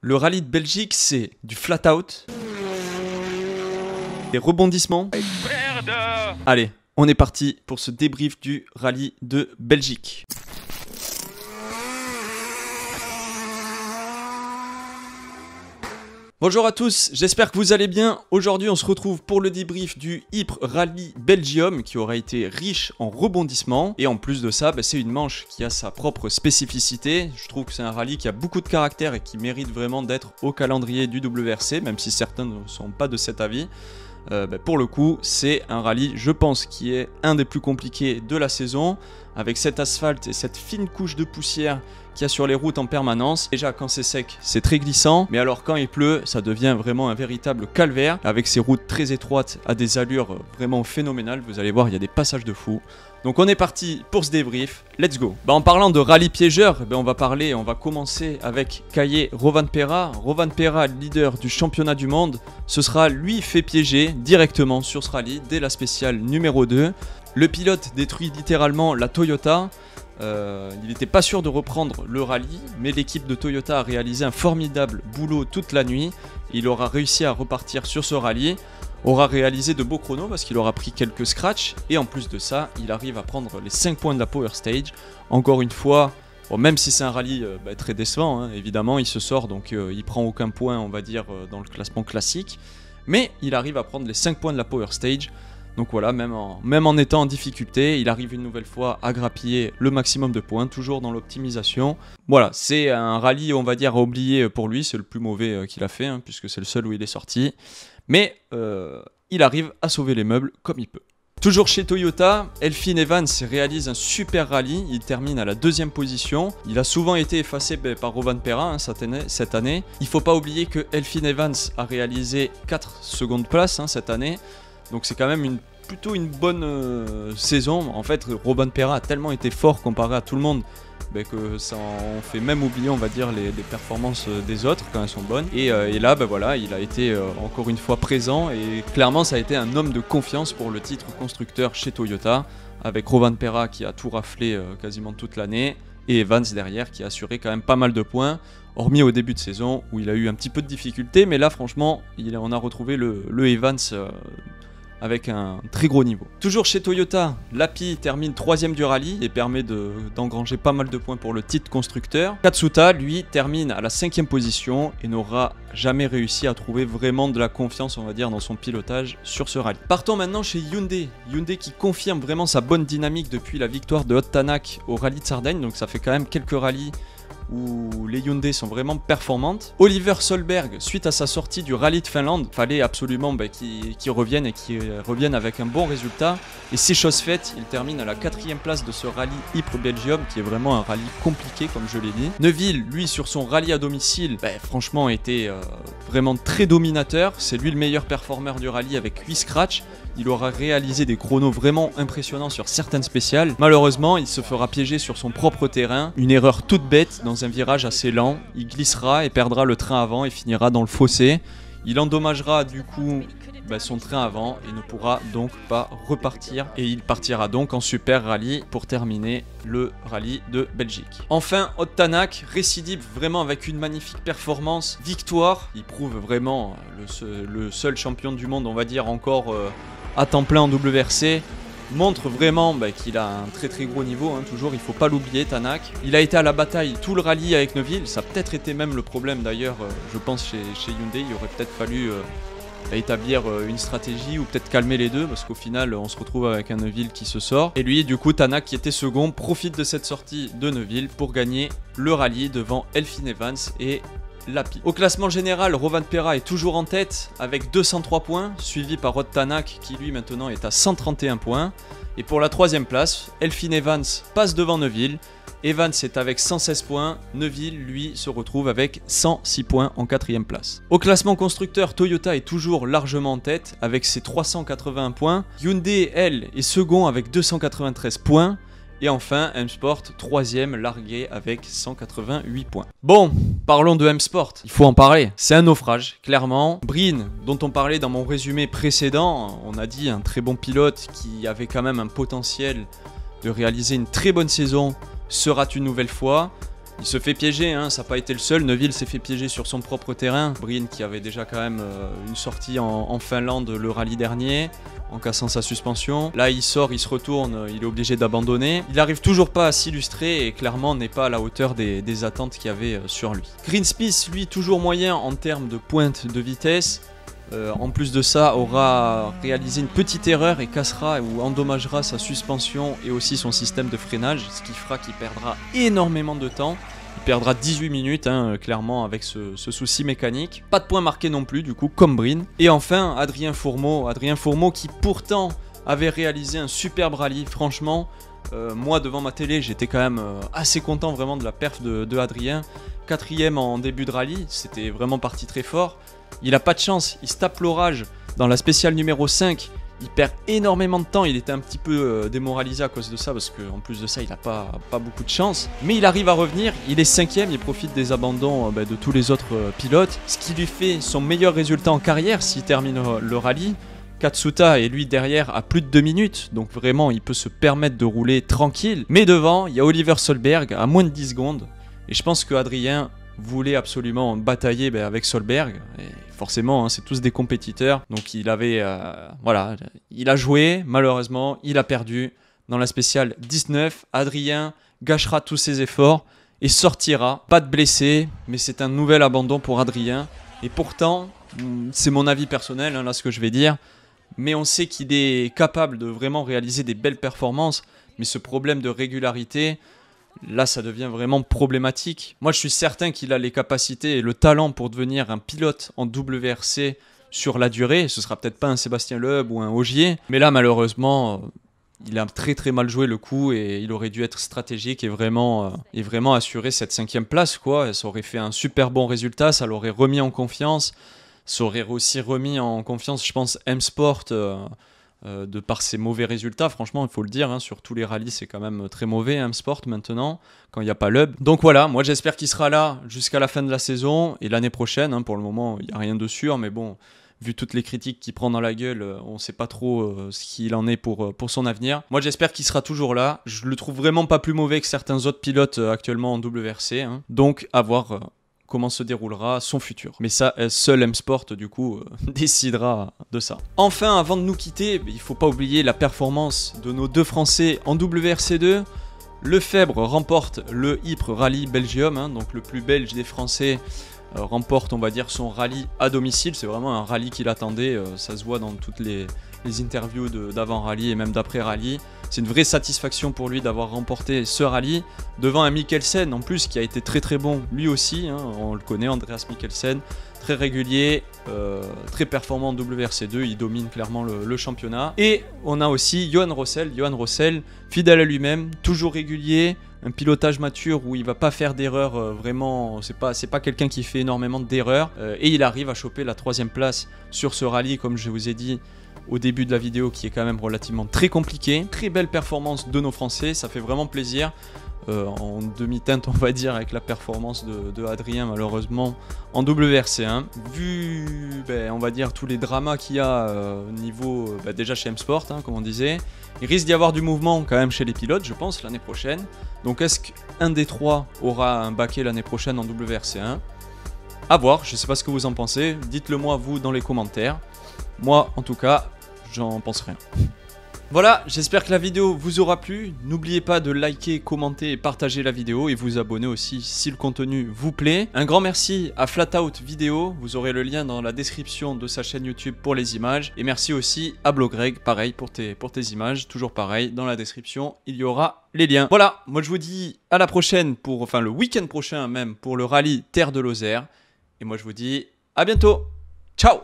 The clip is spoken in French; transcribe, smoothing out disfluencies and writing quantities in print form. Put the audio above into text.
Le rallye de Belgique, c'est du flat out, des rebondissements. Allez, on est parti pour ce débrief du rallye de Belgique. Bonjour à tous, j'espère que vous allez bien. Aujourd'hui on se retrouve pour le débrief du Ypres Rally Belgium qui aura été riche en rebondissements. Et en plus de ça, c'est une manche qui a sa propre spécificité. Je trouve que c'est un rallye qui a beaucoup de caractère et qui mérite vraiment d'être au calendrier du WRC, même si certains ne sont pas de cet avis. Pour le coup, c'est un rallye, je pense, qui est un des plus compliqués de la saison, avec cet asphalte et cette fine couche de poussière qu'il y a sur les routes en permanence. Déjà, quand c'est sec, c'est très glissant, mais alors quand il pleut, ça devient vraiment un véritable calvaire, avec ces routes très étroites à des allures vraiment phénoménales. Vous allez voir, il y a des passages de fou. Donc on est parti pour ce débrief, let's go. En parlant de rallye piégeur, on va commencer avec Kaye Rovanperä. Rovanperä, leader du championnat du monde, ce sera lui fait piéger directement sur ce rallye dès la spéciale numéro 2. Le pilote détruit littéralement la Toyota. Il n'était pas sûr de reprendre le rallye, mais l'équipe de Toyota a réalisé un formidable boulot toute la nuit. Il aura réussi à repartir sur ce rallye. Aura réalisé de beaux chronos parce qu'il aura pris quelques scratchs et en plus de ça, il arrive à prendre les 5 points de la Power Stage. Encore une fois, même si c'est un rallye très décevant, évidemment, il se sort donc il prend aucun point, on va dire, dans le classement classique. Mais il arrive à prendre les 5 points de la Power Stage. Donc voilà, même en étant en difficulté, il arrive une nouvelle fois à grappiller le maximum de points, toujours dans l'optimisation. Voilà, c'est un rallye, on va dire, à oublier pour lui, c'est le plus mauvais qu'il a fait, puisque c'est le seul où il est sorti. Mais il arrive à sauver les meubles comme il peut. Toujours chez Toyota, Elfyn Evans réalise un super rallye, il termine à la 2e position. Il a souvent été effacé par Rovanperä cette année. Il ne faut pas oublier que Elfyn Evans a réalisé 4 secondes places cette année. Donc c'est quand même plutôt une bonne saison. En fait, Rovanperä a tellement été fort comparé à tout le monde que ça en fait même oublier, on va dire, les performances des autres quand elles sont bonnes. Et là, voilà, il a été encore une fois présent et clairement ça a été un homme de confiance pour le titre constructeur chez Toyota, avec Rovanperä qui a tout raflé quasiment toute l'année et Evans derrière qui a assuré quand même pas mal de points. Hormis au début de saison où il a eu un petit peu de difficulté, mais là franchement on a retrouvé le Evans avec un très gros niveau. Toujours chez Toyota, Lappi termine 3ème du rallye et permet d'engranger pas mal de points pour le titre constructeur. Katsuta, lui, termine à la 5ème position et n'aura jamais réussi à trouver vraiment de la confiance, on va dire, dans son pilotage sur ce rallye. Partons maintenant chez Hyundai. Hyundai qui confirme vraiment sa bonne dynamique depuis la victoire de Ott Tanak au rallye de Sardaigne, donc ça fait quand même quelques rallyes où les Hyundai sont vraiment performantes. Oliver Solberg, suite à sa sortie du rallye de Finlande, fallait absolument qu'il revienne et qu'il revienne avec un bon résultat. Et c'est chose faite, il termine à la 4ème place de ce rallye Ypres Belgium, qui est vraiment un rallye compliqué comme je l'ai dit. Neuville, lui, sur son rallye à domicile, franchement était vraiment très dominateur. C'est lui le meilleur performeur du rallye avec 8 scratchs. Il aura réalisé des chronos vraiment impressionnants sur certaines spéciales. Malheureusement, il se fera piéger sur son propre terrain. Une erreur toute bête dans un virage assez lent. Il glissera et perdra le train avant et finira dans le fossé. Il endommagera du coup son train avant et ne pourra donc pas repartir. Et il partira donc en super rallye pour terminer le rallye de Belgique. Enfin, Ott Tanak récidive vraiment avec une magnifique performance. Victoire, il prouve vraiment le seul champion du monde, on va dire, encore à temps plein en WRC. Montre vraiment qu'il a un très très gros niveau, toujours, il faut pas l'oublier, Tanak. Il a été à la bataille tout le rallye avec Neuville, ça a peut-être été même le problème d'ailleurs, je pense, chez Hyundai. Il aurait peut-être fallu établir une stratégie ou peut-être calmer les deux, parce qu'au final on se retrouve avec un Neuville qui se sort. Et lui, du coup, Tanak qui était second, profite de cette sortie de Neuville pour gagner le rallye devant Elfyn Evans et Lappi. Au classement général, Rovanperä est toujours en tête avec 203 points, suivi par Ott Tanak qui lui maintenant est à 131 points. Et pour la 3ème place, Elfyn Evans passe devant Neuville. Evans est avec 116 points, Neuville lui se retrouve avec 106 points en 4ème place. Au classement constructeur, Toyota est toujours largement en tête avec ses 381 points. Hyundai, elle, est second avec 293 points. Et enfin, M-Sport, 3ème largué avec 188 points. Bon, parlons de M-Sport, il faut en parler. C'est un naufrage, clairement. Breen, dont on parlait dans mon résumé précédent, on a dit un très bon pilote qui avait quand même un potentiel de réaliser une très bonne saison, se rate une nouvelle fois. Il se fait piéger, hein, ça n'a pas été le seul. Neuville s'est fait piéger sur son propre terrain. Breen qui avait déjà quand même une sortie en Finlande le rallye dernier, en cassant sa suspension. Là il sort, il se retourne, il est obligé d'abandonner. Il n'arrive toujours pas à s'illustrer et clairement n'est pas à la hauteur des attentes qu'il y avait sur lui. Greensmith, lui, toujours moyen en termes de pointe de vitesse. En plus de ça, aura réalisé une petite erreur et cassera ou endommagera sa suspension et aussi son système de freinage, ce qui fera qu'il perdra énormément de temps. Il perdra 18 minutes, hein, clairement, avec ce souci mécanique. Pas de points marqués non plus, du coup, comme Breen. Et enfin, Adrien Fourmeau qui pourtant avait réalisé un superbe rallye. Franchement, moi, devant ma télé, j'étais quand même assez content vraiment de la perf de Adrien. 4ème en début de rallye, c'était vraiment parti très fort. Il a pas de chance, il se tape l'orage dans la spéciale numéro 5. Il perd énormément de temps, il était un petit peu démoralisé à cause de ça parce qu'en plus de ça il n'a pas beaucoup de chance. Mais il arrive à revenir, il est 5ème, il profite des abandons de tous les autres pilotes. Ce qui lui fait son meilleur résultat en carrière s'il termine le rallye. Katsuta est lui derrière à plus de 2 minutes, donc vraiment il peut se permettre de rouler tranquille. Mais devant, il y a Oliver Solberg à moins de 10 secondes. Et je pense que Adrien voulait absolument batailler avec Solberg. Et forcément, hein, c'est tous des compétiteurs. Donc il avait, voilà, il a joué, malheureusement, il a perdu. Dans la spéciale 19, Adrien gâchera tous ses efforts et sortira. Pas de blessé, mais c'est un nouvel abandon pour Adrien. Et pourtant, c'est mon avis personnel, hein, là ce que je vais dire, mais on sait qu'il est capable de vraiment réaliser des belles performances. Mais ce problème de régularité, là, ça devient vraiment problématique. Moi, je suis certain qu'il a les capacités et le talent pour devenir un pilote en WRC sur la durée. Ce sera peut-être pas un Sébastien Loeb ou un Ogier. Mais là, malheureusement, il a très très mal joué le coup et il aurait dû être stratégique et vraiment assurer cette 5ème place, quoi. Ça aurait fait un super bon résultat, ça l'aurait remis en confiance. Ça aurait aussi remis en confiance, je pense, M-Sport. De par ses mauvais résultats, franchement il faut le dire, hein, sur tous les rallyes c'est quand même très mauvais M-Sport maintenant, quand il n'y a pas l'UB. Donc voilà, moi j'espère qu'il sera là jusqu'à la fin de la saison et l'année prochaine, hein, pour le moment il n'y a rien de sûr, mais bon, vu toutes les critiques qu'il prend dans la gueule, on ne sait pas trop ce qu'il en est pour son avenir. Moi j'espère qu'il sera toujours là, je le trouve vraiment pas plus mauvais que certains autres pilotes actuellement en WRC, hein. Donc à voir comment se déroulera son futur. Mais ça, seul M-Sport, du coup, décidera de ça. Enfin, avant de nous quitter, il ne faut pas oublier la performance de nos 2 Français en WRC2. Lefebvre remporte le Ypres Rally Belgium, hein, donc le plus belge des Français remporte, on va dire, son rallye à domicile. C'est vraiment un rallye qu'il attendait, ça se voit dans toutes les interviews d'avant-rallye et même d'après-rallye. C'est une vraie satisfaction pour lui d'avoir remporté ce rallye devant un Mikkelsen en plus qui a été très très bon lui aussi, hein, on le connaît, Andreas Mikkelsen, très régulier, très performant en WRC2, il domine clairement le championnat. Et on a aussi Johan Rossel, fidèle à lui-même, toujours régulier, un pilotage mature où il va pas faire d'erreurs, vraiment, c'est pas quelqu'un qui fait énormément d'erreurs, et il arrive à choper la 3ème place sur ce rallye, comme je vous ai dit au début de la vidéo, qui est quand même relativement très compliqué. Très belle performance de nos Français, ça fait vraiment plaisir. En demi-teinte on va dire avec la performance de Adrien malheureusement en WRC1. Vu on va dire tous les dramas qu'il y a niveau déjà chez M-Sport, hein, comme on disait, il risque d'y avoir du mouvement quand même chez les pilotes je pense l'année prochaine. Donc est-ce qu'un des 3 aura un baquet l'année prochaine en WRC1? À voir, je sais pas ce que vous en pensez, dites-le moi vous dans les commentaires. Moi en tout cas j'en pense rien. Voilà, j'espère que la vidéo vous aura plu. N'oubliez pas de liker, commenter et partager la vidéo et vous abonner aussi si le contenu vous plaît. Un grand merci à Flatout Vidéo, vous aurez le lien dans la description de sa chaîne YouTube pour les images. Et merci aussi à Blogreg, pareil pour tes images, toujours pareil, dans la description il y aura les liens. Voilà, moi je vous dis à la prochaine, le week-end prochain même, pour le rallye Terre de Lozère. Et moi je vous dis à bientôt, ciao!